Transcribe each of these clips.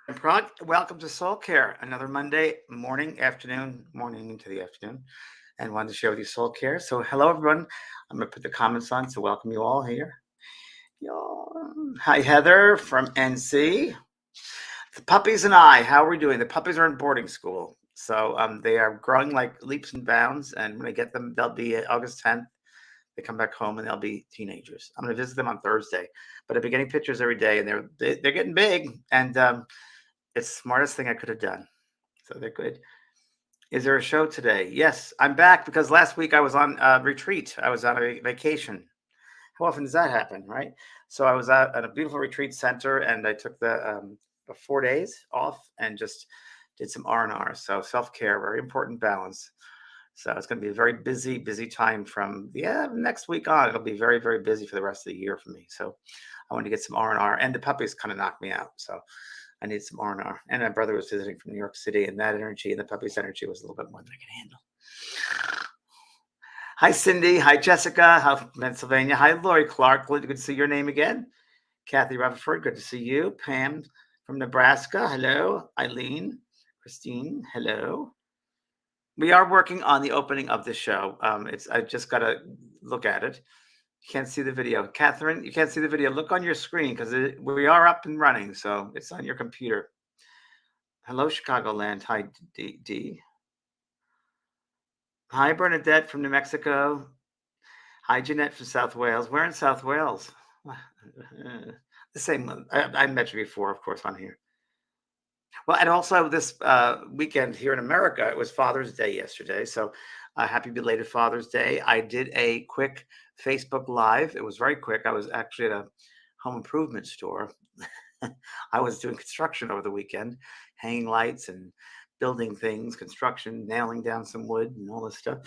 Welcome to SoulCARE, another Monday morning into the afternoon, and wanted to share with you SoulCARE. So, hello everyone. I'm going to put the comments on to welcome you all here. Hi, Heather from NC. The puppies and I, how are we doing? The puppies are in boarding school, so they are growing like leaps and bounds. And when I get them, they'll be August 10th. They come back home and they'll be teenagers. I'm going to visit them on Thursday, but I've been getting pictures every day, and they're getting big, and it's the smartest thing I could have done. So they're good. Is there a show today? Yes, I'm back because last week I was on retreat. I was on a vacation. How often does that happen, right? So I was out at a beautiful retreat center, and I took the 4 days off and just did some R&R. So self-care, very important balance. So it's going to be a very busy time from next week on. It'll be very, very busy for the rest of the year for me. So I wanted to get some R&R, and the puppies kind of knocked me out. So I need some R&R. And my brother was visiting from New York City, and that energy and the puppy's energy was a little bit more than I can handle. Hi, Cindy. Hi, Jessica. Hi, from Pennsylvania. Hi, Lori Clark. Good to see your name again. Kathy Rutherford, good to see you. Pam from Nebraska. Hello. Eileen. Christine. Hello. We are working on the opening of the show. I just got to look at it. You can't see the video. Catherine, you can't see the video. Look on your screen because we are up and running. So it's on your computer. Hello, Chicagoland. Hi, D. Hi, Bernadette from New Mexico. Hi, Jeanette from South Wales. Where in South Wales? The same one. I met you before, of course, on here. Well, and also this weekend here in America, it was Father's Day yesterday. So happy belated Father's Day. I did a quick Facebook Live. It was very quick. I was actually at a home improvement store. I was doing construction over the weekend, hanging lights and building things, construction, nailing down some wood and all this stuff.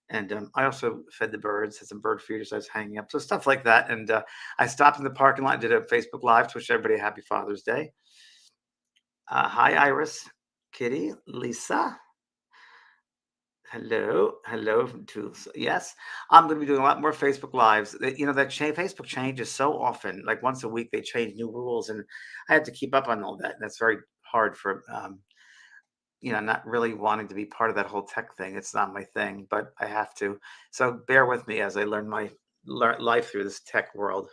And I also fed the birds, had some bird feeders I was hanging up, so stuff like that. And I stopped in the parking lot, did a Facebook Live to wish everybody a happy Father's Day. Hi, Iris, Kitty, Lisa. Hello from Tools. Yes, I'm going to be doing a lot more Facebook Lives. You know, that Facebook changes so often. Like once a week, they change new rules, and I had to keep up on all that. And that's very hard for, not really wanting to be part of that whole tech thing. It's not my thing, but I have to. So bear with me as I learn my life through this tech world.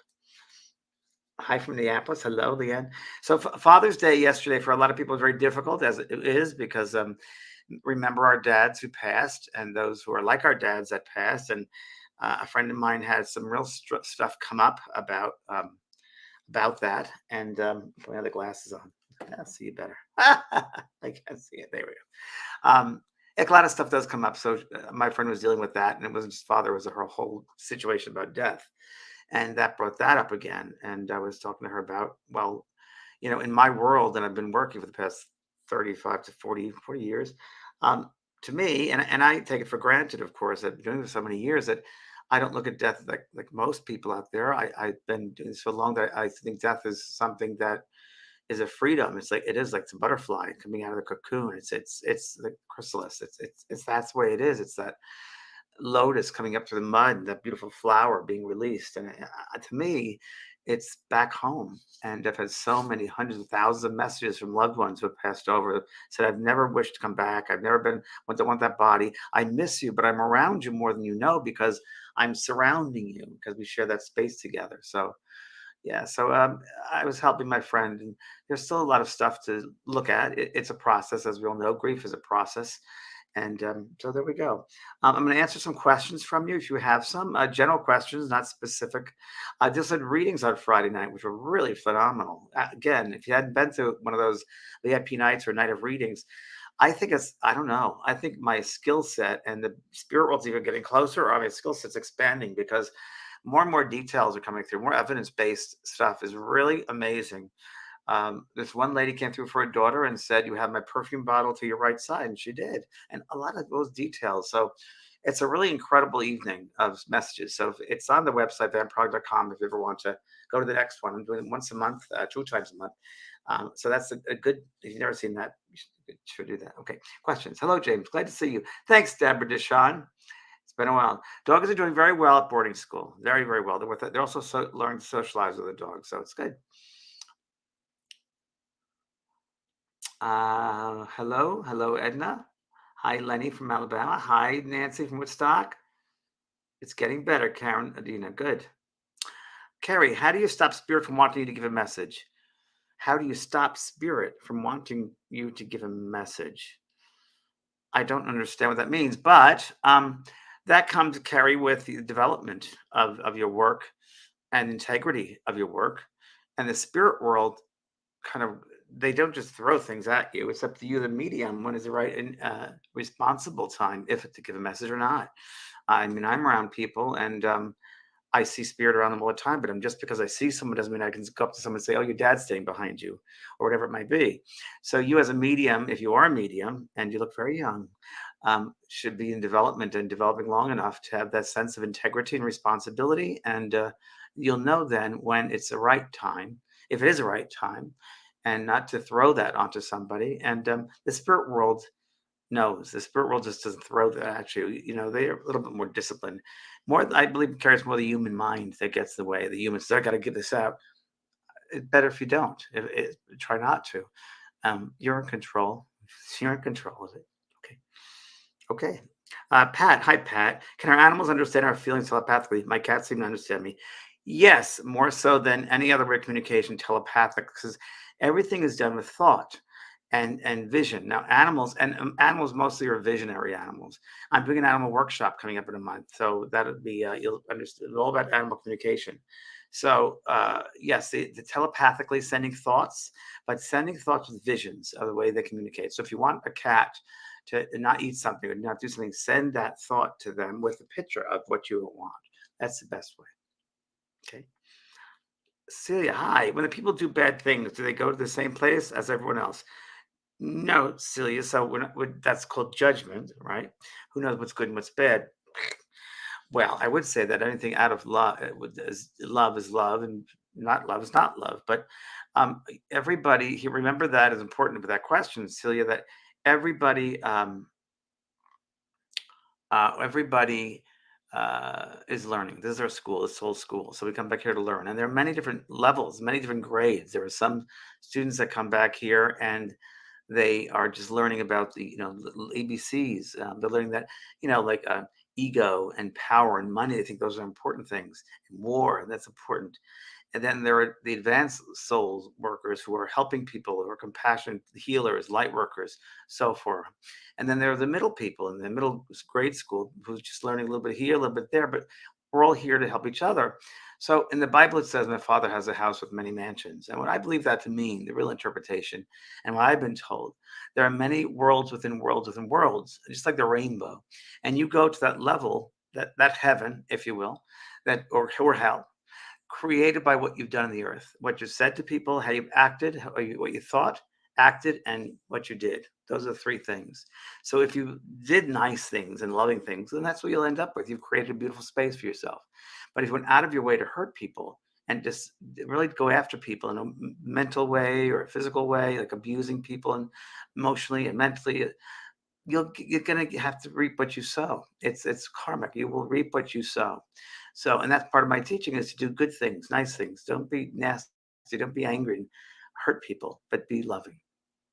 Hi from Minneapolis. Hello, Leanne. So Father's Day yesterday for a lot of people is very difficult, as it is, because remember our dads who passed and those who are like our dads that passed. And a friend of mine had some real stuff come up about that. And put my other glasses on. I'll see you better. I can't see it. There we go. A lot of stuff does come up. So my friend was dealing with that, and it wasn't just father; it was her whole situation about death, and that brought that up again. And I was talking to her about, well, in my world, and I've been working for the past 35 to 40 years. To me, and I take it for granted, of course, I've been doing this so many years that I don't look at death like most people out there. I've been doing this so long that I think death is something that is a freedom. It is like the butterfly coming out of the cocoon. It's the chrysalis. It's that's the way it is. It's that lotus coming up through the mud, that beautiful flower being released. And to me, it's back home. And I've had so many hundreds of thousands of messages from loved ones who have passed over, said, I've never wished to come back. I've never been, want that body. I miss you, but I'm around you more than you know because I'm surrounding you because we share that space together. So, yeah. So I was helping my friend, and there's still a lot of stuff to look at. It's a process, as we all know. Grief is a process. And so there we go. I'm going to answer some questions from you if you have some general questions, not specific. I just had readings on Friday night, which were really phenomenal. Again, if you hadn't been to one of those VIP nights or night of readings, I think I don't know. I think my skill set and the spirit world's even getting closer, or my skill set's expanding because more and more details are coming through. More evidence-based stuff is really amazing. This one lady came through for her daughter and said, you have my perfume bottle to your right side. And she did. And a lot of those details. So it's a really incredible evening of messages. So it's on the website, vanprog.com, if you ever want to go to the next one. I'm doing it once a month, 2 times a month. So that's a good, if you've never seen that, you should do that. Okay. Questions. Hello, James. Glad to see you. Thanks, Deborah Deshawn. It's been a while. Dogs are doing very well at boarding school. Very, very well. They're also learning to socialize with the dogs. So it's good. Hello, Edna. Hi, Lenny from Alabama. Hi, Nancy from Woodstock. It's getting better, Karen, Adina. Good. Carrie, how do you stop spirit from wanting you to give a message? How do you stop spirit from wanting you to give a message? I don't understand what that means, but that comes, Carrie, with the development of your work and integrity of your work. And the spirit world kind of, they don't just throw things at you. It's up to you, the medium, when is the right and responsible time, if to give a message or not. I mean, I'm around people, and I see spirit around them all the time, but I'm just because I see someone doesn't mean I can go up to someone and say, "Oh, your dad's staying behind you," or whatever it might be. So you, as a medium, if you are a medium and you look very young, should be in development and developing long enough to have that sense of integrity and responsibility, and you'll know then when it's the right time, if it is the right time, and not to throw that onto somebody. And the spirit world knows. The spirit world just doesn't throw that at you. You know, they're a little bit more disciplined. More, I believe, carries more the human mind that gets in the way. The humans, I got to get this out. It's better if you don't. Try not to. You're in control. You're in control of it. Okay. Okay. Pat, hi, Pat. Can our animals understand our feelings telepathically? My cats seem to understand me. Yes, more so than any other way of communication, telepathic, because everything is done with thought and vision. Now, animals and animals mostly are visionary animals. I'm doing an animal workshop coming up in a month, so that'll be you'll understand all about animal communication. So yes, the telepathically sending thoughts, but sending thoughts with visions are the way they communicate. So if you want a cat to not eat something or not do something, send that thought to them with a picture of what you want. That's the best way. Okay. Celia, hi. When the people do bad things, do they go to the same place as everyone else? No, Celia. So that's called judgment, right? Who knows what's good and what's bad? Well, I would say that anything out of love, love is love, and not love is not love. But everybody, remember that is important with that question, Celia. That everybody everybody is learning. This is our school, it's Soul School. So we come back here to learn. And there are many different levels, many different grades. There are some students that come back here and they are just learning about the, little ABCs. They're learning that, like ego and power and money. I think those are important things. And war, and that's important. And then there are the advanced soul workers who are helping people, who are compassionate healers, light workers, so forth. And then there are the middle people in the middle grade school who's just learning a little bit here, a little bit there, but we're all here to help each other. So in the Bible, it says, "My Father has a house with many mansions." And what I believe that to mean, the real interpretation, and what I've been told, there are many worlds within worlds within worlds, just like the rainbow. And you go to that level, that heaven, if you will, that or hell, created by what you've done in the earth, what you said to people, how you've acted, what you thought, acted, and what you did. Those are the three things. So if you did nice things and loving things, then that's what you'll end up with. You've created a beautiful space for yourself. But if you went out of your way to hurt people and just really go after people in a mental way or a physical way, like abusing people and emotionally and mentally, you're gonna have to reap what you sow. It's karmic. You will reap what you sow. So, and that's part of my teaching is to do good things, nice things. Don't be nasty. Don't be angry and hurt people, but be loving.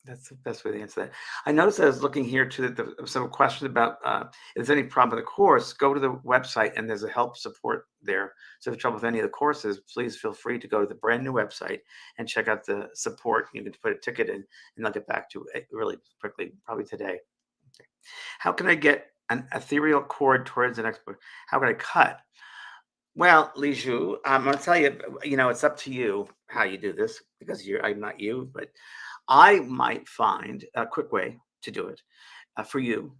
That's the best way to answer that. I noticed I was looking here to some questions about if there's any problem with the course. Go to the website and there's a help support there. So if you have trouble with any of the courses, please feel free to go to the brand new website and check out the support. You can put a ticket in, and I'll get back to it really quickly, probably today. Okay. How can I get an ethereal cord towards the next book? How can I cut? Well, Lijou, I'm going to tell you, it's up to you how you do this because I'm not you, but I might find a quick way to do it for you.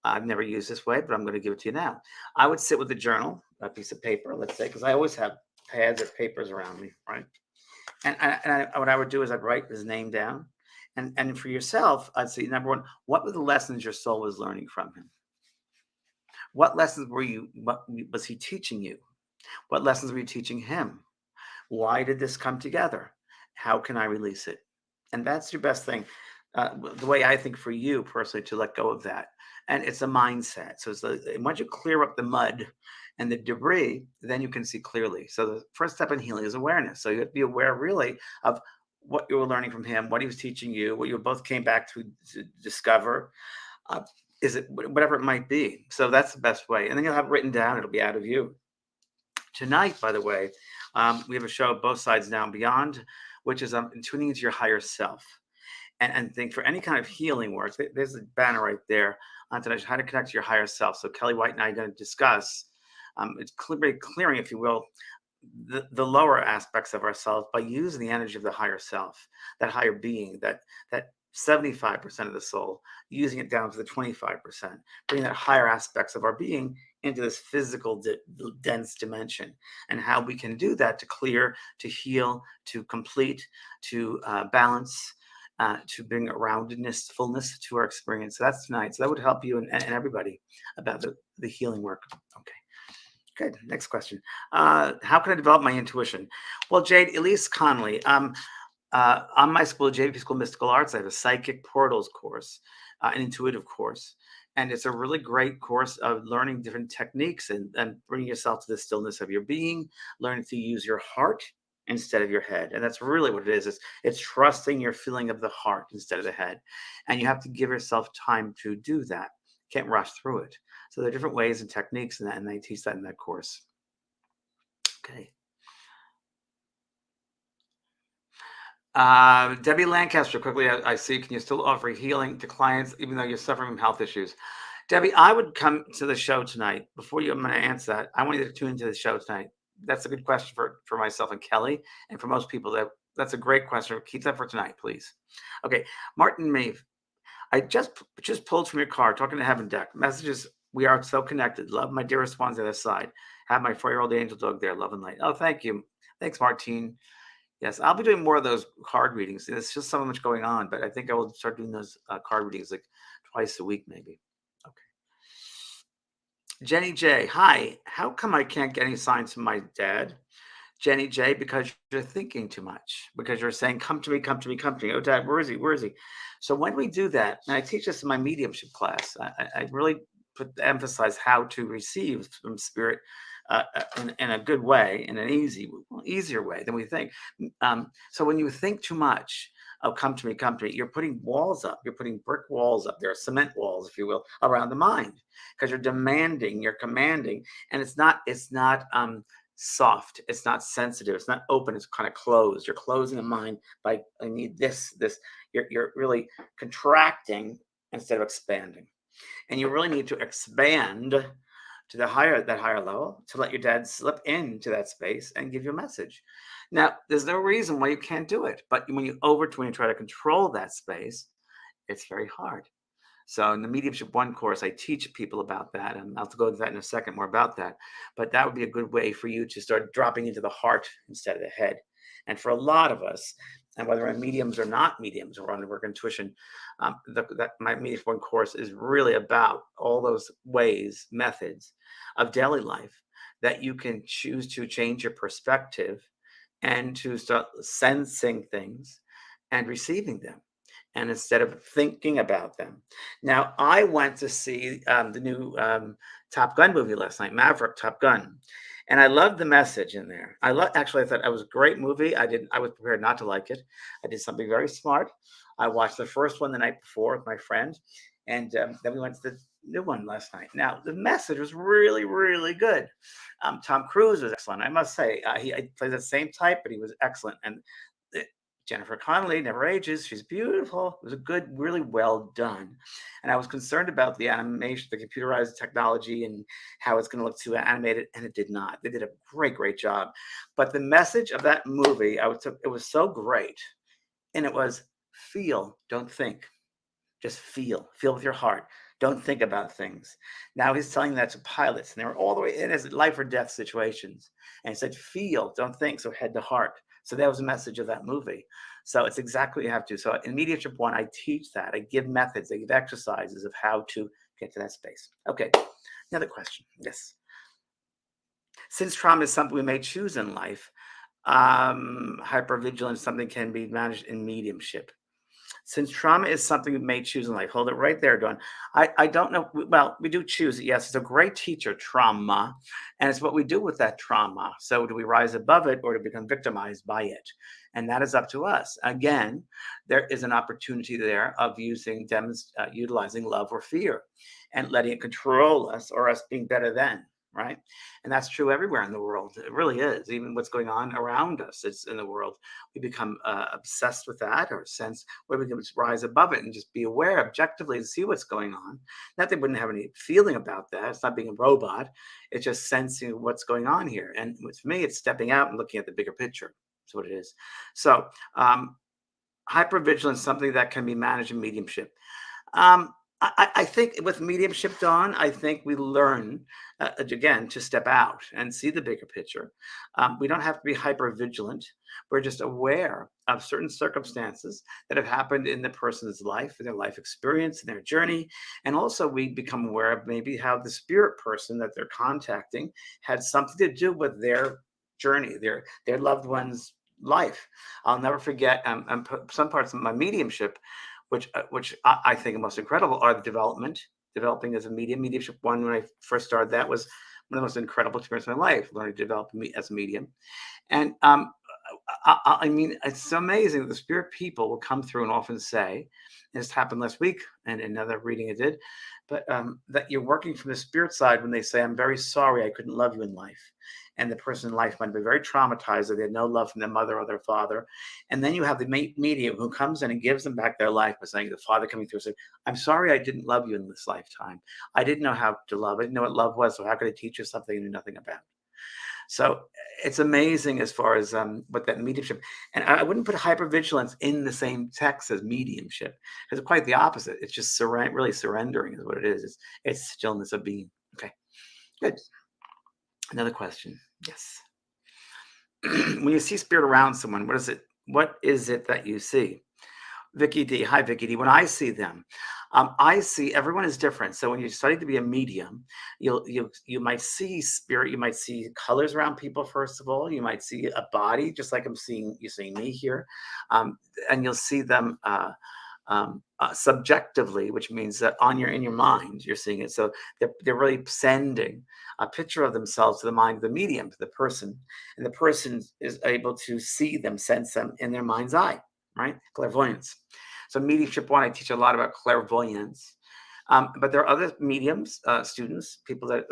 I've never used this way, but I'm going to give it to you now. I would sit with a journal, a piece of paper, let's say, because I always have pads or papers around me, right? And what I would do is I'd write his name down. And for yourself, I'd say, number one, what were the lessons your soul was learning from him? What lessons what was he teaching you? What lessons were you teaching him? Why did this come together? How can I release it? And that's your best thing. The way I think for you personally to let go of that. And it's a mindset. So once you clear up the mud and the debris, then you can see clearly. So the first step in healing is awareness. So you have to be aware really of what you were learning from him, what he was teaching you, what you both came back to discover. Uh, is it whatever it might be? So that's the best way. And then you'll have it written down. It'll be out of you. Tonight, by the way, we have a show, Both Sides Now and Beyond, which is tuning into your higher self. And think for any kind of healing work, there's a banner right there on tonight, how to connect to your higher self. So Kelly White and I are going to discuss, it's very clearing, if you will, the lower aspects of ourselves by using the energy of the higher self, that higher being, that 75% of the soul, using it down to the 25%, bringing that higher aspects of our being into this physical dense dimension, and how we can do that to clear, to heal, to complete, to balance, to bring a roundedness, fullness to our experience. So that's tonight. So that would help you and everybody about the healing work. Okay. Good. Next question. How can I develop my intuition? Well, Jade, Elise Connolly, on my school, JP School of Mystical Arts, I have a psychic portals course, an intuitive course. And it's a really great course of learning different techniques and bringing yourself to the stillness of your being, learning to use your heart instead of your head. And that's really what it is. It's trusting your feeling of the heart instead of the head. And you have to give yourself time to do that. You can't rush through it. So there are different ways and techniques in that, and they teach that in that course. Okay. Debbie Lancaster, quickly, I see. Can you still offer healing to clients even though you're suffering from health issues? Debbie, I would come to the show tonight. Before I'm going to answer that, I want you to tune into the show tonight. That's a good question for myself and Kelly, and for most people. That's a great question. Keep that for tonight, please. Okay, Martin Maeve. I just pulled from your car, talking to Heaven Deck. Messages, we are so connected. Love my dearest ones on the other side. Have my 4-year-old angel dog there. Love and light. Oh, thank you. Thanks, Martine. Yes, I'll be doing more of those card readings. There's just so much going on, but I think I will start doing those card readings like twice a week, maybe. Okay. Jenny J. Hi. How come I can't get any signs from my dad? Jenny J, because you're thinking too much, because you're saying, come to me, come to me, come to me. Oh, Dad, where is he? Where is he? So when we do that, and I teach this in my mediumship class, I really emphasize how to receive from spirit in a good way, in an easier way than we think. So when you think too much, oh, come to me, you're putting walls up. You're putting brick walls up there, cement walls, if you will, around the mind, because you're demanding, you're commanding, and it's not soft, it's not sensitive, it's not open, it's kind of closed. You're closing the mind by, I need this. You're really contracting instead of expanding, and you really need to expand to that higher level to let your dad slip into that space and give you a message. Now, there's no reason why you can't do it, but when you try to control that space, it's very hard. So in the Mediumship One course, I teach people about that, and I'll go into that in a second, more about that. But that would be a good way for you to start dropping into the heart instead of the head. And for a lot of us, and whether we're mediums or not mediums, or on the work intuition, my Mediumship One course is really about all those ways, methods of daily life that you can choose to change your perspective and to start sensing things and receiving them, and instead of thinking about them. Now, I went to see the new Top Gun movie last night, Maverick, Top Gun, and I loved the message in there. Actually, I thought it was a great movie. I was prepared not to like it. I did something very smart. I watched the first one the night before with my friend, and then we went to the new one last night. Now, the message was really, really good. Tom Cruise was excellent, I must say. He plays that same type, but he was excellent. And Jennifer Connelly never ages. She's beautiful. It was a good, really well done. And I was concerned about the animation, the computerized technology, and how it's going to look too animated, and it did not. They did a great, great job. But the message of that movie, it was so great. And it was feel, don't think. Just feel. Feel with your heart. Don't think about things. Now he's telling that to pilots, and they were all the way in as life or death situations. And he said, feel, don't think. So head to heart. So that was the message of that movie. So it's exactly what you have to. So in Mediumship One, I teach that. I give methods, I give exercises of how to get to that space. Okay, another question. Yes. Since trauma is something we may choose in life, hypervigilance, something can be managed in mediumship. Since trauma is something we may choose in life, hold it right there, Dawn. I don't know. Well, we do choose it. Yes, it's a great teacher, trauma, and it's what we do with that trauma. So, do we rise above it or to become victimized by it? And that is up to us. Again, there is an opportunity there of utilizing love or fear, and letting it control us or us being better than. Right, and that's true everywhere in the world. It really is. Even what's going on around us, it's in the world. We become obsessed with that, or sense where we can just rise above it and just be aware objectively and see what's going on. Not that we wouldn't have any feeling about that. It's not being a robot. It's just sensing what's going on here. And with me, it's stepping out and looking at the bigger picture. That's what it is. So, hypervigilance is something that can be managed in mediumship. Um, I think with mediumship, Dawn, I think we learn again to step out and see the bigger picture. We don't have to be hyper vigilant. We're just aware of certain circumstances that have happened in the person's life, in their life experience, in their journey, and also we become aware of maybe how the spirit person that they're contacting had something to do with their journey, their loved one's life. I'll never forget some parts of my mediumship which I think are most incredible are the developing as a mediumship. One, when I first started, that was one of the most incredible experiences of my life, learning to develop me as a medium. And I mean, it's so amazing that the spirit people will come through and often say, and this happened last week and another reading it did, but that you're working from the spirit side when they say, I'm very sorry I couldn't love you in life. And the person in life might be very traumatized that they had no love from their mother or their father. And then you have the medium who comes in and gives them back their life by saying, the father coming through and saying, I'm sorry I didn't love you in this lifetime. I didn't know how to love. I didn't know what love was. So how could I teach you something you knew nothing about? So it's amazing as far as what that mediumship, and I wouldn't put hypervigilance in the same text as mediumship. It's quite the opposite. It's just really surrendering is what it is. It's stillness of being. Okay, good. Another question. Yes. When you see spirit around someone, what is it? What is it that you see? Vicky D. Hi, Vicky D. When I see them, I see everyone is different. So when you study to be a medium, you might see spirit. You might see colors around people. First of all, you might see a body, just like you're seeing me here, and you'll see them subjectively, which means that in your mind you're seeing it. So they're really sending a picture of themselves to the mind of the medium, to the person, and the person is able to see them, sense them in their mind's eye. Right? Clairvoyance. So mediumship one, I teach a lot about clairvoyance. But there are other mediums, students, people that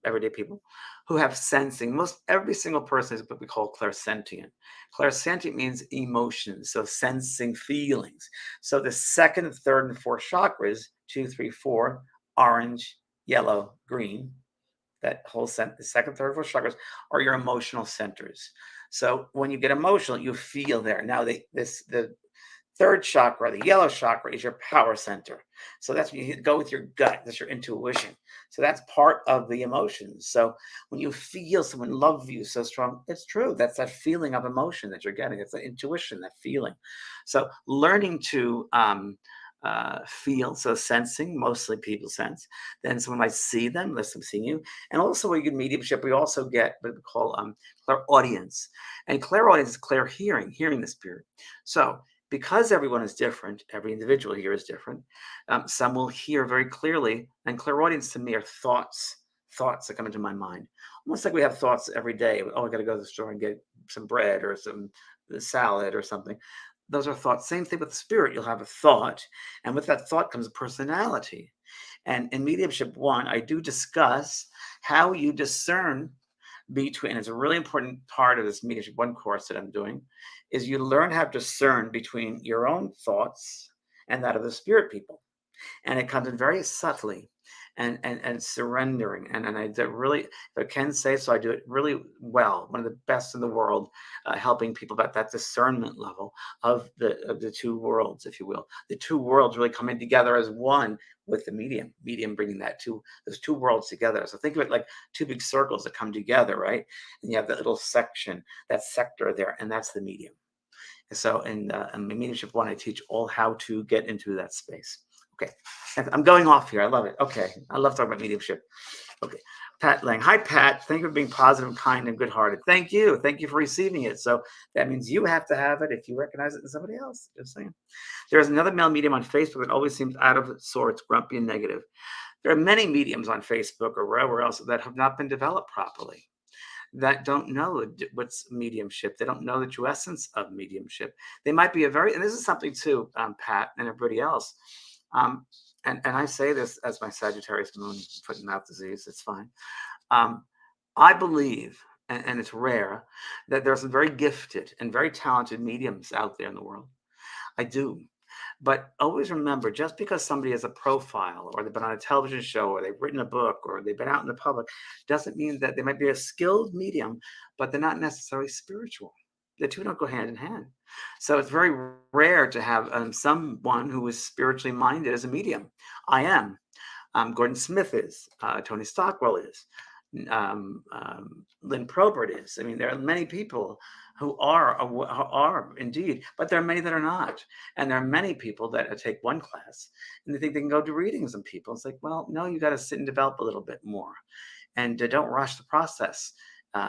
everyday people who have sensing. Most every single person is what we call clairsentient. Clairsentient means emotions, so sensing feelings. So the second, third, and fourth chakras, 2, 3, 4, orange, yellow, green, that whole the second, third, fourth chakras are your emotional centers. So when you get emotional, you feel there. Now the third chakra, the yellow chakra, is your power center. So that's when you go with your gut. That's your intuition. So that's part of the emotions. So when you feel someone love you so strong, it's true. That's that feeling of emotion that you're getting. It's the intuition, that feeling. So learning to feel, so sensing, mostly people sense. Then someone might see them, unless I'm seeing you. And also when you get mediumship, we also get what we call clairaudience. And clairaudience is clear hearing the spirit. So because everyone is different, every individual here is different. Some will hear very clearly, and clairaudience to me are thoughts that come into my mind. Almost like we have thoughts every day. Oh, I got to go to the store and get some bread or some salad or something. Those are thoughts. Same thing with the spirit. You'll have a thought, and with that thought comes a personality. And in mediumship one, I do discuss how you discern between, and it's a really important part of this mediumship one course that I'm doing, is you learn how to discern between your own thoughts and that of the spirit people. And it comes in very subtly and surrendering. And I do really, if I can say so, I do it really well. One of the best in the world, helping people about that discernment level of the two worlds, if you will. The two worlds really coming together as one with the medium bringing those two worlds together. So think of it like two big circles that come together, right? And you have that little section, that sector there, and that's the medium. So in mediumship one, I teach all how to get into that space. Okay, I'm going off here. I love it. Okay, I love talking about mediumship. Okay. Pat Lang. Hi, Pat. Thank you for being positive, kind, and good-hearted. Thank you. Thank you for receiving it. So that means you have to have it if you recognize it in somebody else. Just saying. There's another male medium on Facebook that always seems out of sorts, grumpy, and negative. There are many mediums on Facebook or wherever else that have not been developed properly, that don't know what's mediumship. They don't know the true essence of mediumship. They might be and this is something too, Pat and everybody else. Um, and I say this as my Sagittarius moon, foot and mouth disease, it's fine. Um, I believe, and it's rare, that there are some very gifted and very talented mediums out there in the world. I do. But always remember, just because somebody has a profile or they've been on a television show or they've written a book or they've been out in the public doesn't mean that they might be a skilled medium, but they're not necessarily spiritual. The two don't go hand in hand. So it's very rare to have someone who is spiritually minded as a medium. I am. Gordon Smith is. Tony Stockwell is. Lynn Probert is. I mean, there are many people who are indeed, but there are many that are not. And there are many people that take one class and they think they can go do readings on people. It's like, well, no, you got to sit and develop a little bit more, and don't rush the process.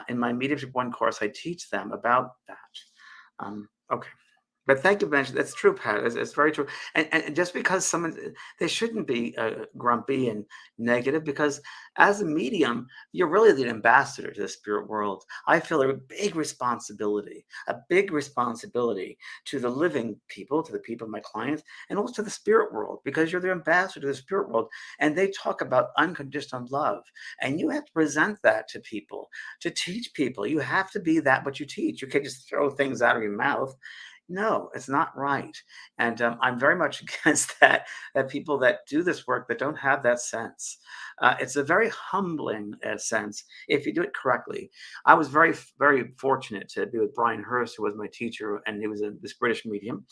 In my Mediumship One course, I teach them about that. Okay. But thank you for mentioning that's true, Pat. It's very true. And just because someone, they shouldn't be grumpy and negative, because as a medium, you're really the ambassador to the spirit world. I feel a big responsibility to the living people, to the people, my clients, and also to the spirit world, because you're the ambassador to the spirit world. And they talk about unconditional love. And you have to present that to people, to teach people. You have to be that what you teach. You can't just throw things out of your mouth. No, it's not right. And I'm very much against that people that do this work that don't have that sense. It's a very humbling sense if you do it correctly. I was very fortunate to be with Brian Hurst, who was my teacher, and he was this British medium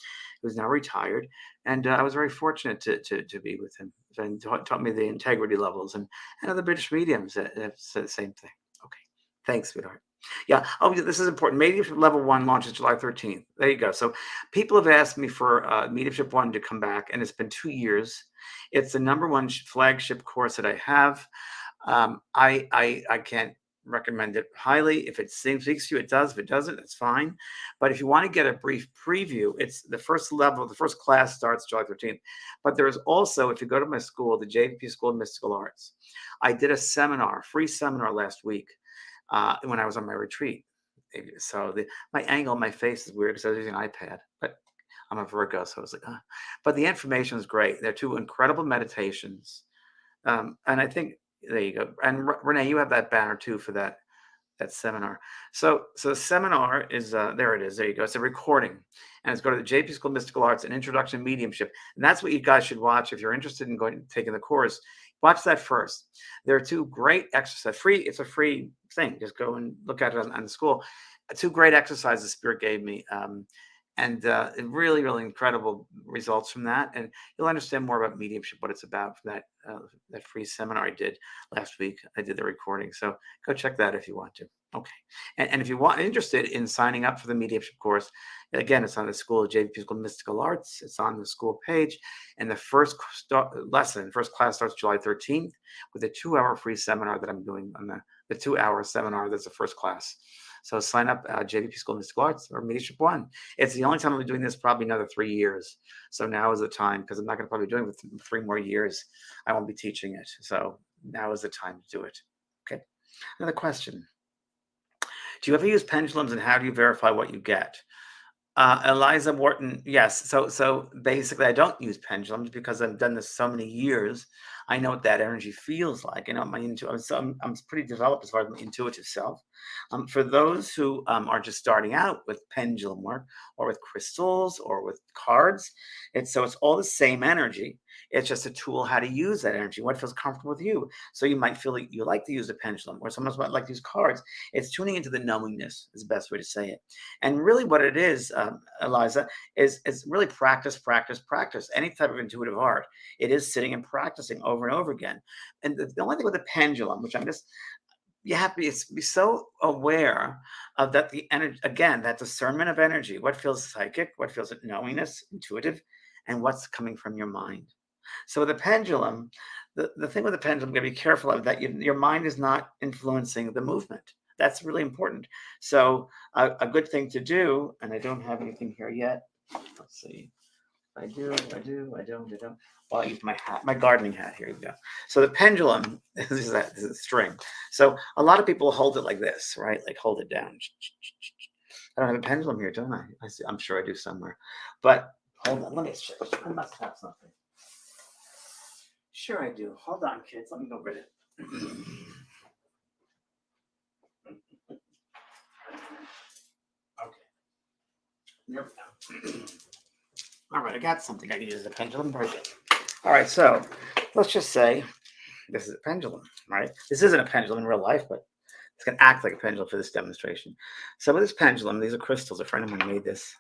who's now retired. And I was very fortunate to be with him, and taught me the integrity levels, and other British mediums that said the same thing. Okay. Thanks, sweetheart. Yeah. Oh, this is important. Mediumship Level 1 launches July 13th. There you go. So people have asked me for Mediumship 1 to come back, and it's been 2 years. It's the number one flagship course that I have. I can't recommend it highly. If it speaks to you, it does. If it doesn't, it's fine. But if you want to get a brief preview, it's the first level. The first class starts July 13th. But there is also, if you go to my school, the JVP School of Mystical Arts, I did a seminar, free seminar last week when I was on my retreat. So my angle on my face is weird because I was using an iPad, but I'm a Virgo, so I was like, but the information is great. They're two incredible meditations. And I think, there you go. And Renee, you have that banner too for that seminar. So the seminar is, there it is. There you go. It's a recording. And it's go to the JP School of Mystical Arts, an Introduction to Mediumship. And that's what you guys should watch if you're interested in taking the course. Watch that first. There are two great exercises. It's a free thing. Just go and look at it on the school. Two great exercises Spirit gave me. And really, really incredible results from that. And you'll understand more about mediumship, what it's about, from that free seminar I did last week. I did the recording. So go check that if you want to. Okay. And if you want interested in signing up for the mediumship course, again, it's on the School of JVP School of Mystical Arts. It's on the school page. And the first class starts July 13th with a 2-hour free seminar that I'm doing on the 2-hour seminar. That's the first class. So sign up JVP School of Mystical Arts or Mediumship 1. It's the only time I'll be doing this, probably another 3 years. So now is the time, because I'm not going to probably be doing it for 3 more years. I won't be teaching it. So now is the time to do it. Okay. Another question. Do you ever use pendulums, and how do you verify what you get? Eliza Wharton, yes. So basically, I don't use pendulums because I've done this so many years. I know what that energy feels like. I know I'm pretty developed as far as my intuitive self. For those who are just starting out with pendulum work or with crystals or with cards, it's all the same energy. It's just a tool how to use that energy, what feels comfortable with you. So you might feel like you like to use a pendulum, or someone else might like to use cards. It's tuning into the knowingness is the best way to say it. And really what it is, Eliza, is really practice. Any type of intuitive art, it is sitting and practicing over and over again. And the only thing with the pendulum, which you have to be so aware of that, the energy, again, that discernment of energy, what feels psychic, what feels knowingness, intuitive, and what's coming from your mind. So with a pendulum, The thing with the pendulum, you got to be careful of that. Your mind is not influencing the movement. That's really important. So a good thing to do, and I don't have anything here yet. Let's see. I do, I don't, I don't. Well, I use my hat, my gardening hat. Here you go. So the pendulum this is a string. So a lot of people hold it like this, right? Like hold it down. I don't have a pendulum here, don't I? I see, I'm sure I do somewhere. But hold on, let me check. I must have something. Sure I do. Hold on, kids. Let me go get it. Okay. There we go. All right, I got something I can use as a pendulum. Very good. All right, so let's just say this is a pendulum, right? This isn't a pendulum in real life, but it's going to act like a pendulum for this demonstration. So with this pendulum, these are crystals. A friend of mine made this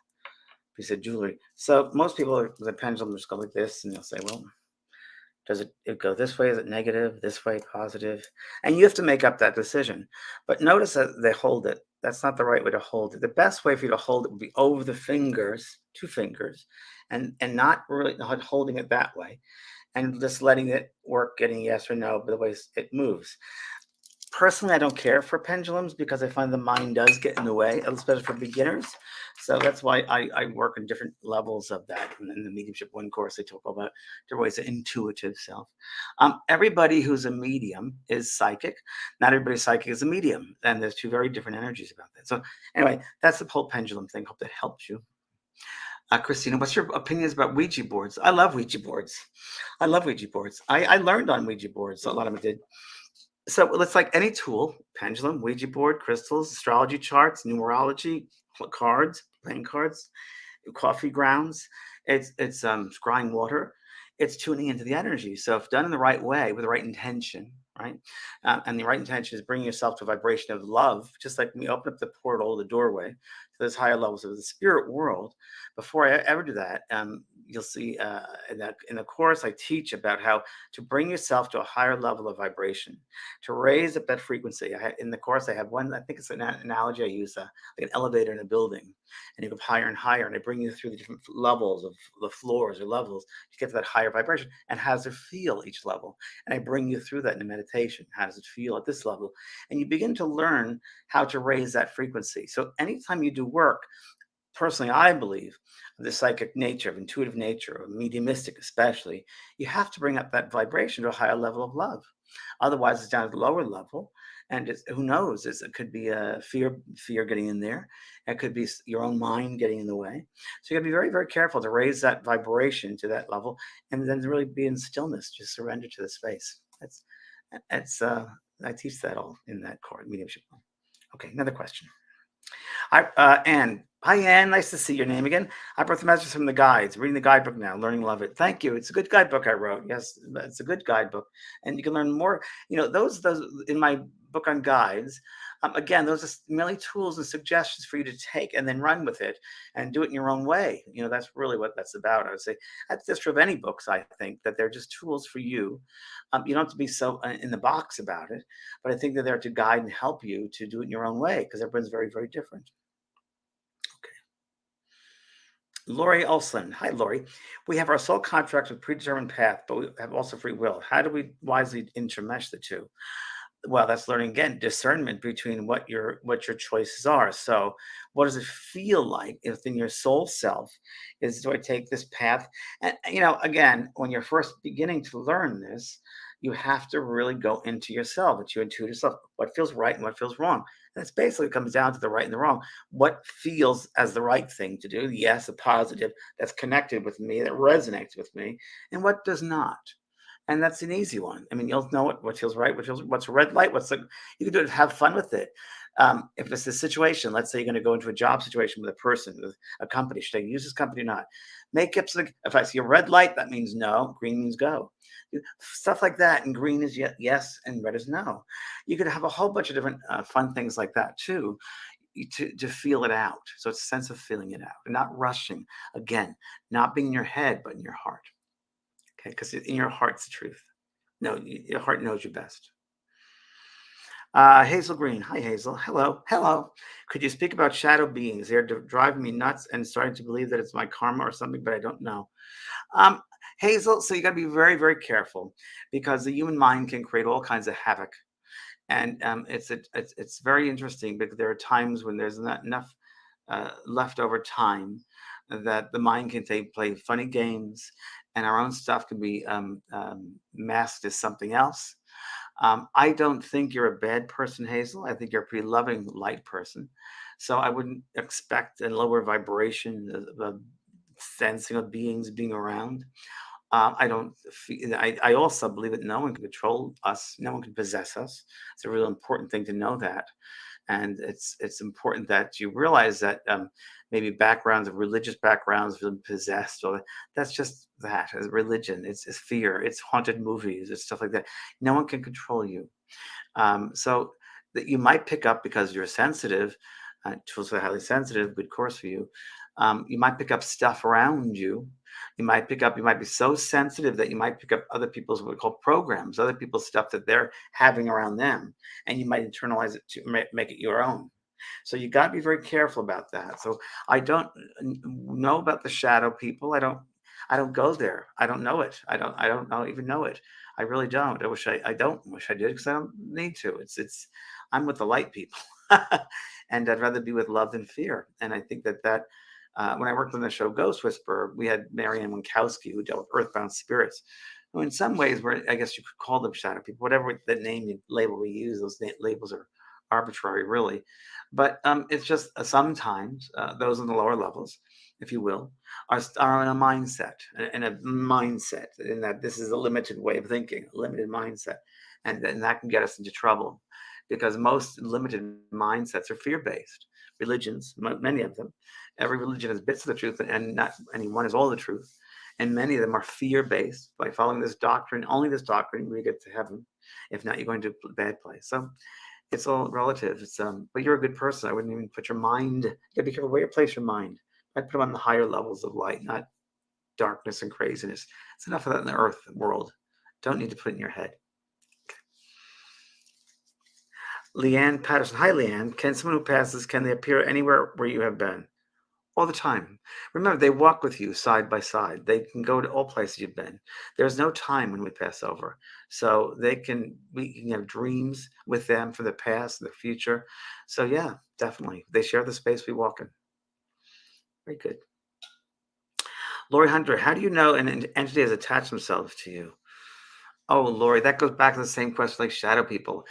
piece of jewelry. So most people, the pendulum just go like this, and they'll say, well, does it go this way? Is it negative? This way, positive? And you have to make up that decision. But notice that they hold it. That's not the right way to hold it. The best way for you to hold it would be over the fingers, two fingers, and not really not holding it that way, and just letting it work, getting yes or no by the way it moves. Personally, I don't care for pendulums because I find the mind does get in the way, especially for beginners. So that's why I work in different levels of that. And in the mediumship one course, they talk about different ways of intuitive self. Everybody who's a medium is psychic. Not everybody psychic is a medium. And there's two very different energies about that. So anyway, that's the whole pendulum thing. Hope that helps you. Christina, what's your opinions about Ouija boards? I love Ouija boards. I love Ouija boards. I learned on Ouija boards. A lot of them did. So it's like any tool, pendulum, Ouija board, crystals, astrology charts, numerology, cards, playing cards, coffee grounds. It's scrying water. It's tuning into the energy. So if done in the right way with the right intention, right, and the right intention is bringing yourself to a vibration of love, just like when we open up the portal, the doorway to those higher levels of the spirit world. Before I ever do that, you'll see in the course I teach about how to bring yourself to a higher level of vibration, to raise up that frequency. In the course I have one. I think it's an analogy I use, like an elevator in a building, and you go higher and higher, and I bring you through the different levels of the floors or levels to get to that higher vibration. And how does it feel each level? And I bring you through that in a meditation. How does it feel at this level? And you begin to learn how to raise that frequency. So anytime you do work, personally, I believe the psychic nature, of intuitive nature, of mediumistic especially, you have to bring up that vibration to a higher level of love. Otherwise, it's down at the lower level, and who knows? It could be a fear getting in there. It could be your own mind getting in the way. So you got to be very, very careful to raise that vibration to that level, and then to really be in stillness, just surrender to the space. That's I teach that all in that course, mediumship. Okay, another question. Anne. Hi, Anne. Nice to see your name again. I brought the messages from the guides. Reading the guidebook now. Learning, love it. Thank you. It's a good guidebook I wrote. Yes, it's a good guidebook, and you can learn more. Those in my book on guides. Again, those are merely tools and suggestions for you to take and then run with it and do it in your own way. That's really what that's about. I would say that's just true of any books. I think that they're just tools for you. You don't have to be so in the box about it, but I think that they're to guide and help you to do it in your own way because everyone's very, very different. Lori Olsen. Hi, Lori. We have our soul contracts with predetermined path, but we have also free will. How do we wisely intermesh the two? Well, that's learning again discernment between what your choices are. So, what does it feel like within your soul self? Do I take this path? And again, when you're first beginning to learn this, you have to really go into yourself, into your intuitive self. What feels right and what feels wrong. And it's basically comes down to the right and the wrong. What feels as the right thing to do? Yes, a positive that's connected with me, that resonates with me, and what does not. And that's an easy one. I mean, you'll know what feels right, what's a red light, you can do it, have fun with it. If it's a situation, let's say you're going to go into a job situation with a person, with a company, should I use this company or not? Make up something. If I see a red light, that means no, green means go. Stuff like that. And green is yes, and red is no. You could have a whole bunch of different fun things like that too, to feel it out. So it's a sense of feeling it out and not rushing. Again, not being in your head, but in your heart. Okay, because in your heart's the truth. No, your heart knows you best. Hazel Green. Hi, Hazel. Hello. Hello. Could you speak about shadow beings? They're driving me nuts and starting to believe that it's my karma or something, but I don't know. Hazel, so you got to be very, very careful because the human mind can create all kinds of havoc. And it's very interesting because there are times when there's not enough leftover time that the mind can play funny games, and our own stuff can be masked as something else. I don't think you're a bad person, Hazel. I think you're a pretty loving, light person. So I wouldn't expect a lower vibration, sensing of beings being around. I don't. I also believe that no one can control us. No one can possess us. It's a real important thing to know that, and it's important that you realize that maybe backgrounds of religious backgrounds have been possessed, or that's just that as religion. It's fear. It's haunted movies. It's stuff like that. No one can control you. So that you might pick up because you're sensitive, tools are highly sensitive, good course for you. You might pick up stuff around you. You might be so sensitive that you might pick up other people's what we call programs, other people's stuff that they're having around them, and you might internalize it to make it your own. So you got to be very careful about that. So I don't know about the shadow people. I don't go there. I don't know it. I don't know, even know it. I really don't. I don't wish I did because I don't need to. I'm with the light people, and I'd rather be with love than fear. And I think that when I worked on the show Ghost Whisperer, we had Marianne Winkowski who dealt with earthbound spirits, who in some ways were, I guess you could call them shadow people, whatever the label we use. Those labels are arbitrary, really. But it's just sometimes those in the lower levels, if you will, are in a mindset, in that this is a limited way of thinking, a limited mindset, and that can get us into trouble because most limited mindsets are fear-based. Religions, many of them, every religion has bits of the truth, and not any one is all the truth. And many of them are fear-based. By following this doctrine, only this doctrine, we get to heaven. If not, you're going to a bad place. So it's all relative. But you're a good person. I wouldn't even put your mind. You gotta be careful where you place your mind. I'd put them on the higher levels of light, not darkness and craziness. It's enough of that in the earth world. Don't need to put it in your head. Leanne Patterson. Hi, Leanne. Can someone who passes, can they appear anywhere where you have been? All the time. Remember, they walk with you side by side. They can go to all places you've been. There's no time when we pass over. So we can have dreams with them for the past, the future. So yeah, definitely. They share the space we walk in. Very good. Lori Hunter, how do you know an entity has attached themselves to you? Oh, Lori, that goes back to the same question like shadow people.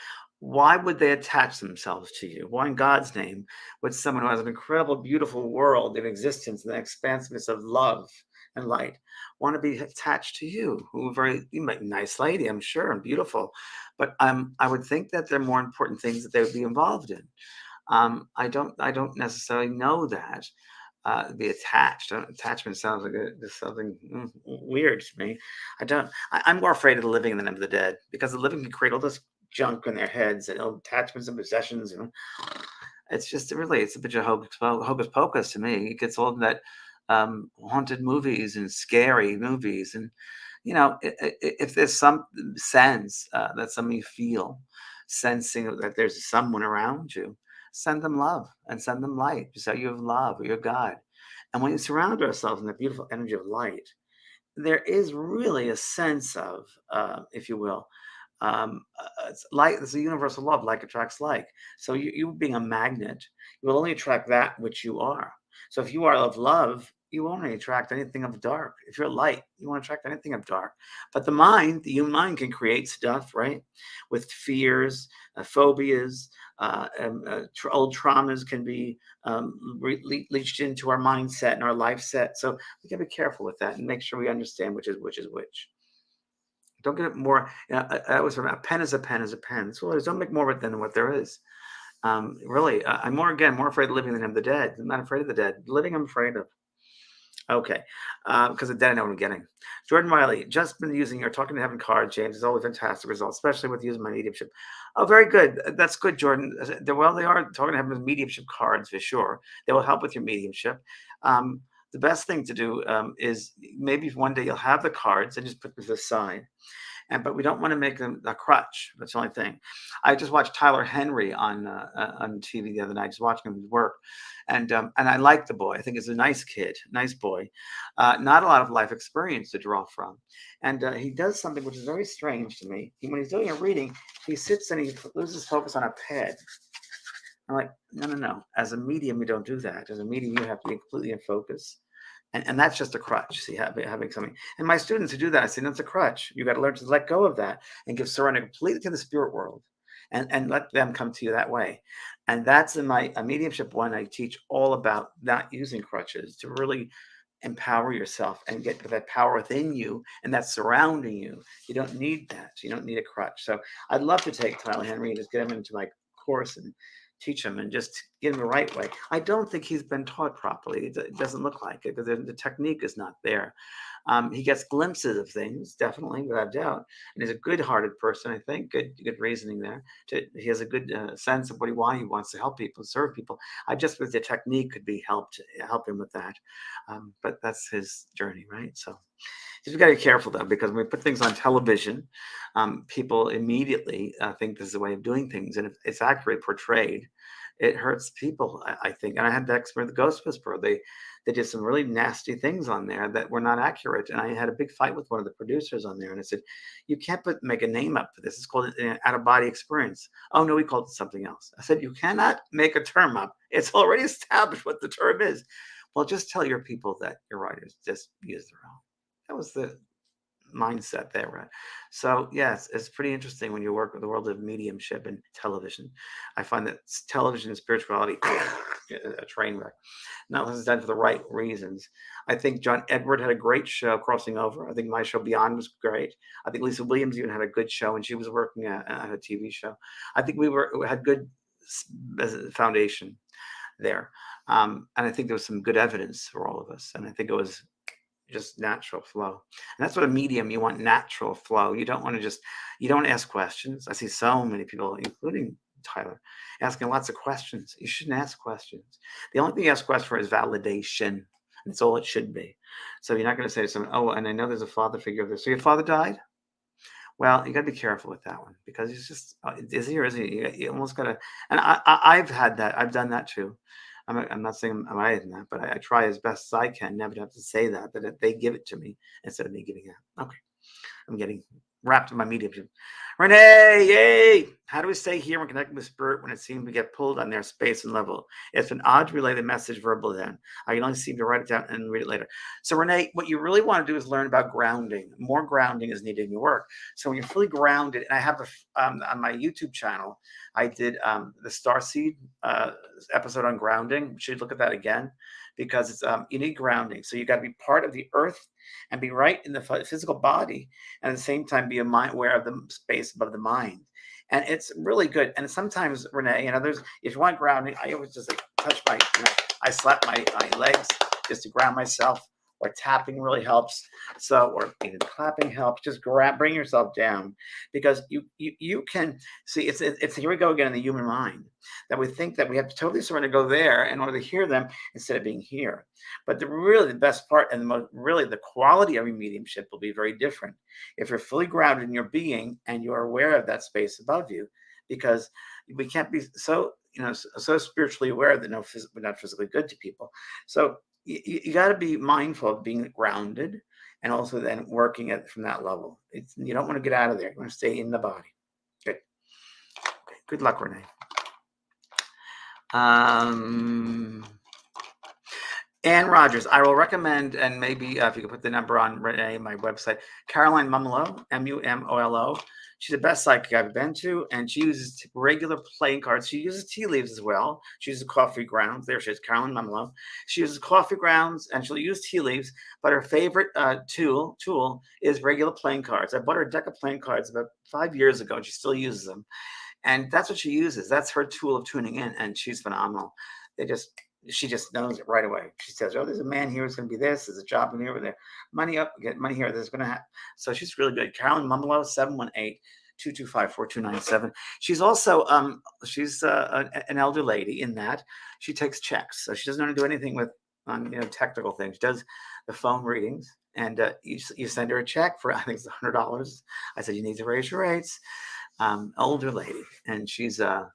Why would they attach themselves to you? Why in God's name would someone who has an incredible, beautiful world in existence and the expansiveness of love and light want to be attached to you? You might be a nice lady, I'm sure, and beautiful. But I would think that there are more important things that they would be involved in. I don't necessarily know that. Be attached. Attachment sounds like something weird to me. I'm more afraid of the living than of the dead because the living can create all this junk in their heads and attachments and possessions. It's just really, it's a bit of hocus pocus to me. It gets all that haunted movies and scary movies. And, if there's some sense that something you feel, sensing that there's someone around you, send them love and send them light. So you have love or your God. And when you surround ourselves in the beautiful energy of light, there is really a sense of, if you will, it's like there's a universal love, like attracts like. So you being a magnet, you will only attract that which you are. So if you are of love, you won't attract anything of dark. If you're light, you won't attract anything of dark. But the human mind can create stuff, right? With fears, phobias, old traumas can be leached into our mindset and our life set. So we gotta be careful with that and make sure we understand which is which. Don't get it more. I always remember a pen is a pen is a pen. So don't make more of it than what there is. Really, I'm more afraid of living than of the dead. I'm not afraid of the dead. Living, I'm afraid of. Okay, because the dead I know what I'm getting. Jordan Riley, just been using your Talking to Heaven card, James. It's always fantastic results, especially with using my mediumship. Oh, very good. That's good, Jordan. Well, they are Talking to Heaven with mediumship cards for sure. They will help with your mediumship. The best thing to do is maybe if one day you'll have the cards and just put them to the side. but we don't want to make them a crutch. That's the only thing. I just watched Tyler Henry on TV the other night, just watching him work, and I like the boy. I think he's a nice kid, nice boy. Not a lot of life experience to draw from, and he does something which is very strange to me. When he's doing a reading, he sits and he loses focus on a pad. I'm like, no, no, no. As a medium, you don't do that. As a medium, you have to be completely in focus. And that's just a crutch. See, having something. And my students who do that, I say, no, it's a crutch. You got to learn to let go of that and give surrender completely to the spirit world, and let them come to you that way. And that's in my mediumship one. I teach all about not using crutches to really empower yourself and get that power within you and that's surrounding you. You don't need that. You don't need a crutch. So I'd love to take Tyler Henry and just get him into my course and teach him and just get him the right way. I don't think he's been taught properly. It doesn't look like it because the technique is not there. He gets glimpses of things, definitely, without doubt. And he's a good-hearted person, I think. Good reasoning there. He has a good sense of what he wants to help people, serve people. I just with the technique could be help him with that. But that's his journey, right? So we've got to be careful though, because when we put things on television, people immediately think this is a way of doing things, and if it's accurately portrayed, it hurts people. I think, and I had that experience with the Ghost Whisperer. They did some really nasty things on there that were not accurate, and I had a big fight with one of the producers on there, and I said, "You can't make a name up for this. It's called an out-of-body experience." "Oh no, we called it something else." I said, "You cannot make a term up. It's already established what the term is." "Well, just tell your people that your writers just use their own." That was the mindset there, right? So yes, it's pretty interesting when you work with the world of mediumship and television. I find that television and spirituality a train wreck. Not unless it's done for the right reasons. I think John Edward had a great show, Crossing Over. I think my show Beyond was great. I think Lisa Williams even had a good show, and she was working at a TV show. I think we had good foundation there, and I think there was some good evidence for all of us. And I think it was just natural flow. And that's what a medium, you want natural flow. You don't want to you don't ask questions. I see so many people, including Tyler, asking lots of questions. You shouldn't ask questions. The only thing you ask questions for is validation. That's all it should be. So you're not going to say to someone, "Oh, and I know there's a father figure of this. So your father died?" Well, you got to be careful with that one, because he's just, is he or isn't he? You almost got to, and I've had that. I've done that too. I'm not saying I'm right in that, but I try as best as I can never to have to say that they give it to me instead of me giving it. Okay. I'm getting wrapped in my mediumship. Renee, yay! How do we stay here and connect with spirit when it seems we get pulled on their space and level? It's an odd to relay the message verbally then. I can only seem to write it down and read it later. So Renee, what you really want to do is learn about grounding. More grounding is needed in your work. So when you're fully grounded, and I have on my YouTube channel, I did the Starseed episode on grounding. You should look at that again, because it's you need grounding. So you got to be part of the earth and be right in the physical body, and at the same time be aware of the space above the mind. And it's really good. And sometimes, Renee and others, if you want grounding, I always just touch I slap my legs just to ground myself, or tapping really helps. So, or even clapping helps. Just bring yourself down, because you can see it's here we go again in the human mind, that we think that we have to totally surrender, go there in order to hear them instead of being here. But the best part, and the quality of your mediumship will be very different if you're fully grounded in your being and you're aware of that space above you, because we can't be so spiritually aware that we're not physically good to people. So you got to be mindful of being grounded, and also then working from that level. You don't want to get out of there. You want to stay in the body. Good. Okay. Good luck, Renee. Ann Rogers, I will recommend, and maybe if you could put the number on Renee, my website, Caroline Mumolo, Mumolo. She's the best psychic I've been to, and she uses regular playing cards. She uses tea leaves as well. She uses coffee grounds. There she is, Caroline Mumolo. She uses coffee grounds, and she'll use tea leaves, but her favorite tool is regular playing cards. I bought her a deck of playing cards about 5 years ago, and she still uses them. And that's what she uses. That's her tool of tuning in, and she's phenomenal. She just knows it right away. She says, "Oh, there's a man here who's going to be this. There's a job in here, over there. Money up, get money here. There's going to happen." So she's really good. Carolyn Mumolo, 718-225-4297. She's also she's an elder lady in that she takes checks. So she doesn't want to do anything with technical things. She does the phone readings, and you send her a check for, I think it's $100. I said, you need to raise your rates. Older lady, and she's a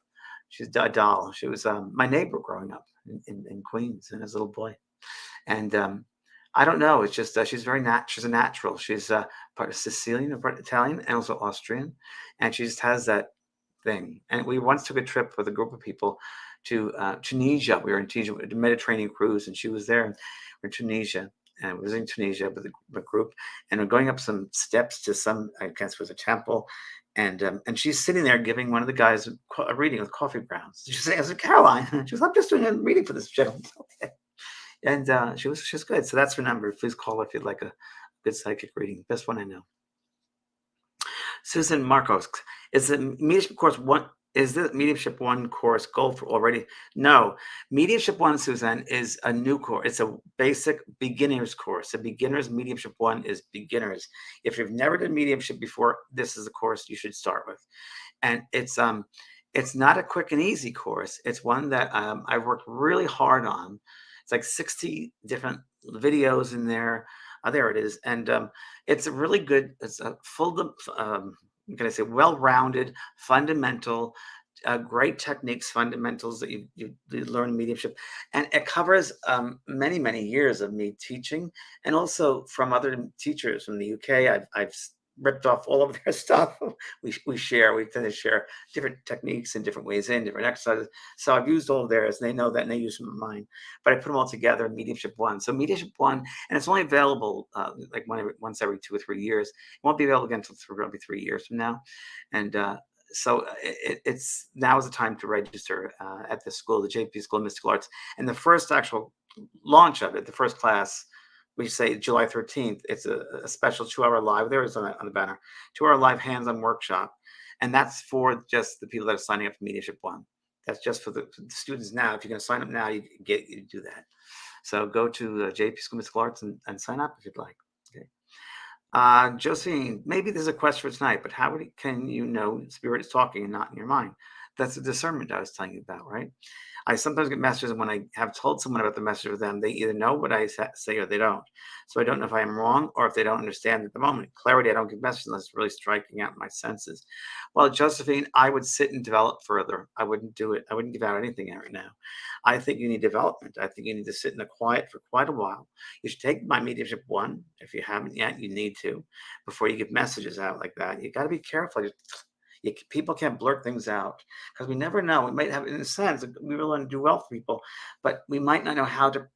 doll. She was my neighbor growing up in Queens, and as a little boy. And I don't know. It's just she's she's a natural. She's part of Sicilian, part Italian, and also Austrian, and she just has that thing. And we once took a trip with a group of people to Tunisia. We were in Tunisia, a Mediterranean cruise, and she was there. We're in Tunisia, and we was in Tunisia with a group, and we're going up some steps to some, I guess it was a temple, and she's sitting there giving one of the guys a reading with coffee grounds. She's saying, "I said, Caroline," she goes, "I'm just doing a reading for this gentleman." Okay. And she's good. So that's her number. Please call if you'd like a good psychic reading. Best one I know. Susan Marcos, is the mediumship course one? Is the mediumship one course gold for already? No, mediumship one, Susan, is a new course. It's a basic beginners course. A beginners mediumship one is beginners. If you've never done mediumship before, this is the course you should start with. And it's not a quick and easy course. It's one that I've worked really hard on. It's like 60 different videos in there. There it is. And it's a really good, it's a full, can I say, well-rounded, fundamental, great techniques, fundamentals that you learn in mediumship. And it covers many, many years of me teaching, and also from other teachers from the UK. I've ripped off all of their stuff. We tend to share different techniques and different ways in, different exercises. So I've used all of theirs, and they know that, and they use some of mine. But I put them all together in Mediumship One. So Mediumship One, and it's only available like once every 2 or 3 years. It won't be available again until probably 3 years from now. And so it's now is the time to register at the school, the JP School of Mystical Arts. And the first actual launch of it, the first class, we say July 13th. It's a special 2-hour live. There is on the banner, 2-hour live hands-on workshop. And that's for just the people that are signing up for Mediumship One. That's just for the students now. If you're going to sign up now, you do that. So go to JP School of Mystical Arts and sign up if you'd like. Okay. Josephine, maybe there's a quest for tonight, but how can you know spirit is talking and not in your mind? That's the discernment I was telling you about, right? I sometimes get messages, and when I have told someone about the message with them, they either know what I say or they don't. So I don't know if I am wrong or if they don't understand at the moment. Clarity, I don't give messages unless it's really striking out my senses. Well, Josephine, I would sit and develop further. I wouldn't do it. I wouldn't give out anything right now. I think you need development. I think you need to sit in the quiet for quite a while. You should take my Mediumship One. If you haven't yet, you need to, before you give messages out like that. You got to be careful. People can't blurt things out because we never know. We might have, in a sense, we really want to do well for people, but we might not know how to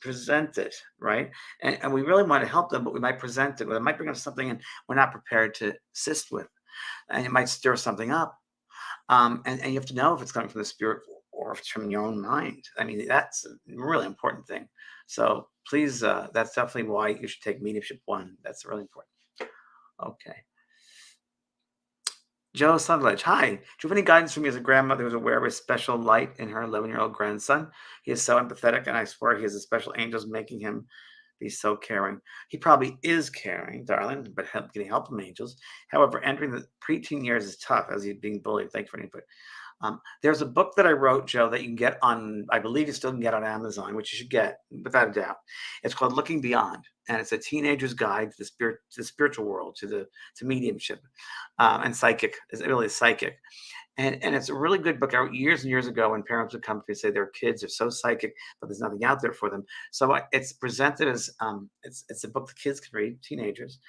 present it, right? And we really want to help them, but we might present it. It might bring up something and we're not prepared to assist with, and it might stir something up. And you have to know if it's coming from the spirit or if it's from your own mind. I mean, that's a really important thing. So please, that's definitely why you should take Mediumship One. That's really important. Okay. Joe Sunledge, hi. Do you have any guidance for me as a grandmother who's aware of a special light in her 11-year-old grandson? He is so empathetic, and I swear he has a special angels making him be so caring. He probably is caring, darling, but getting help from angels. However, entering the preteen years is tough as he's being bullied. Thank you for input. There's a book that I wrote, Joe, that you can get on, I believe you still can get on Amazon, which you should get without a doubt. It's called Looking Beyond, and it's a teenager's guide to the spiritual world, to mediumship, and psychic. It's really psychic. And it's a really good book. I wrote years and years ago when parents would come to me and say their kids are so psychic, but there's nothing out there for them. So it's presented as it's a book the kids can read, teenagers,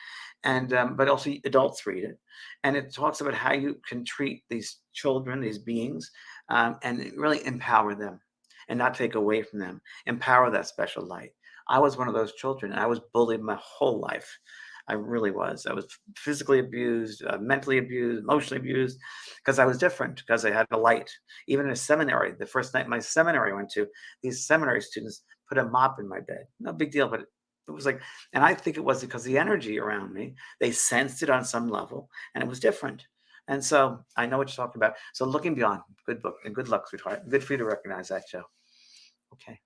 and but also adults read it. And it talks about how you can treat these children, these beings, and really empower them and not take away from them. Empower that special light. I was one of those children, and I was bullied my whole life. I really was. I was physically abused, mentally abused, emotionally abused, because I was different, because I had a light. Even in a seminary, the first night my seminary I went to, these seminary students put a mop in my bed. No big deal, but it was like, and I think it was because the energy around me, they sensed it on some level, and it was different. And so I know what you're talking about. So Looking Beyond, good book, and good luck, sweetheart. Good for you to recognize that, Joe. Okay.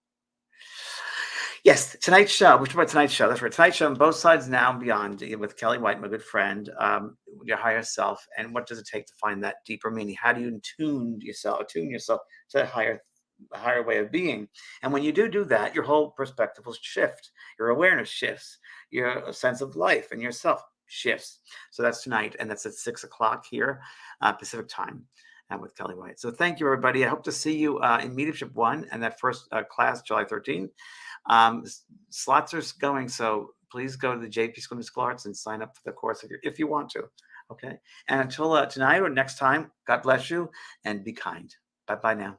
Yes, Tonight Show. We're talking about Tonight Show. That's right. Tonight Show on Both Sides Now and Beyond with Kelly White, my good friend, your higher self, and what does it take to find that deeper meaning? How do you attune yourself to that higher higher way of being. And when you do that, your whole perspective will shift. Your awareness shifts. Your sense of life and yourself shifts. So that's tonight, and that's at 6 o'clock here, Pacific time. With Kelly White. So thank you, everybody. I hope to see you in Mediumship 1 and that first class, July 13th. Slots are going, so please go to the JP School of Mystical Arts and sign up for the course if you want to. Okay. And until tonight or next time, God bless you and be kind. Bye-bye now.